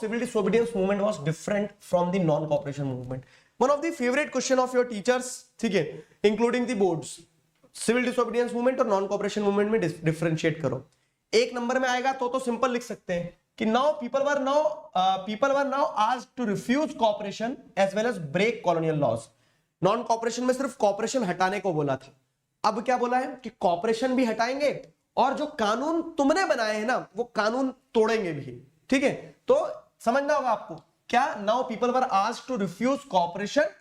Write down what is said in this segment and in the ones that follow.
civil disobedience movement was different from the non-cooperation movement. One of the favorite question of your teachers, ठीक है, including the boards, civil disobedience movement और non cooperation movement में differentiate करो. एक number में आएगा तो simple लिख सकते हैं कि now people were now asked to refuse cooperation as well as break colonial laws. Non cooperation में सिर्फ कॉपरेशन हटाने को बोला था, अब क्या बोला है कि कॉपरेशन भी हटाएंगे और जो कानून तुमने बनाए हैं ना वो कानून तोड़ेंगे भी. ठीक है, तो समझना होगा आपको क्या. Now people were asked to refuse cooperation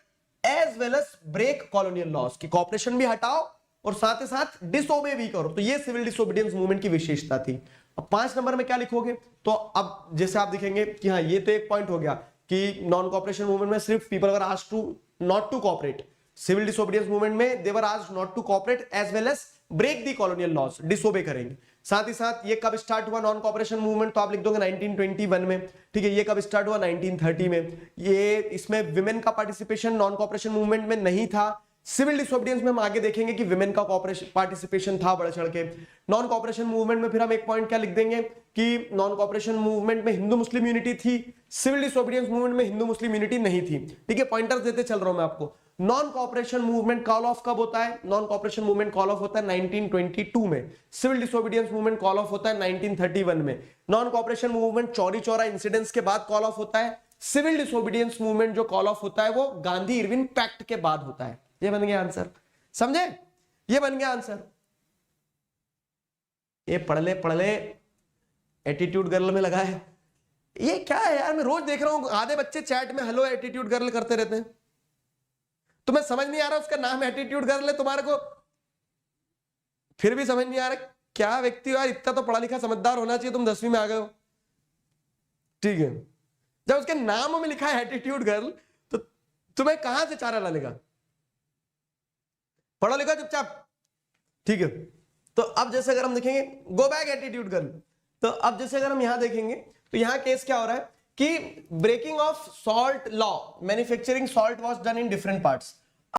as well as break colonial laws, कि कॉपरेशन भी हटाओ और साथ ही साथ डिसोबे भी करो. तो ये सिविल डिसोबीडियंस मूवमेंट की विशेषता थी. अब 5 नंबर में क्या लिखोगे, तो अब जैसे आप दिखेंगे कि हाँ ये तो एक पॉइंट हो गया कि नॉन कॉपरेशन मूवमेंट में सिर्फ people were asked to not to cooperate, civil disobedience movement में they were asked not to cooperate as well as break the colonial laws, disobey करेंगे. साथ ही साथ ये कब स्टार्ट हुआ नॉन कॉपरेशन मूवमेंट, तो आप लिख दोगे 1921 में. ठीक है, ये कब स्टार्ट हुआ 1930 में. ये इसमें विमेन का पार्टिसिपेशन नॉन कॉपरेशन मूवमेंट में नहीं था. सिविल डिसोबीडियंस में हम आगे देखेंगे कि विमेन का पार्टिसिपेशन था बढ़ चढ़ के. नॉन कॉपरेशन मूवमेंट में फिर हम एक पॉइंट क्या लिख देंगे कि नॉन कॉपरेशन मूवमेंट में हिंदू मुस्लिम यूनिटी थी, सिविल डिसोबीडियंस मूवमेंट में हिंदू मुस्लिम यूनिटी नहीं थी. ठीक है, पॉइंटर्स देते चल रहा हूं मैं आपको. Non cooperation movement call off कब होता है, non cooperation movement call off होता है 1922 में. Civil disobedience movement call off होता है 1931 में. Non cooperation movement Chauri Chaura incidents के बाद कॉल ऑफ होता है. सिविल डिसोबीडियंस मूवमेंट जो कॉल ऑफ होता है वो गांधी इरविन पैक्ट के बाद होता है. ये बन गया आंसर, समझे, ये बन गया आंसर. ये पढ़ ले एटीट्यूड गर्ल में लगा है. ये क्या है यार, मैं रोज देख रहा हूं आधे बच्चे चैट में हेलो एटीट्यूड गर्ल करते रहते हैं. तुम्हें समझ नहीं आ रहा उसका नाम एटीट्यूड गर्ल है, तुम्हारे को फिर भी समझ नहीं आ रहा क्या व्यक्ति हो यार, इतना तो पढ़ा लिखा समझदार होना चाहिए, तुम 10वीं में आ गए हो. ठीक है, जब उसके नाम में लिखा है एटीट्यूड गर्ल तो तुम्हें कहां से चारा लगेगा. पढ़ो लिखो चुपचाप. ठीक है, तो अब जैसे अगर हम देखेंगे गो बैक एटीट्यूड गर्ल, तो अब जैसे अगर हम यहां देखेंगे तो यहां केस क्या हो रहा है कि breaking off salt law, manufacturing salt was done in different parts.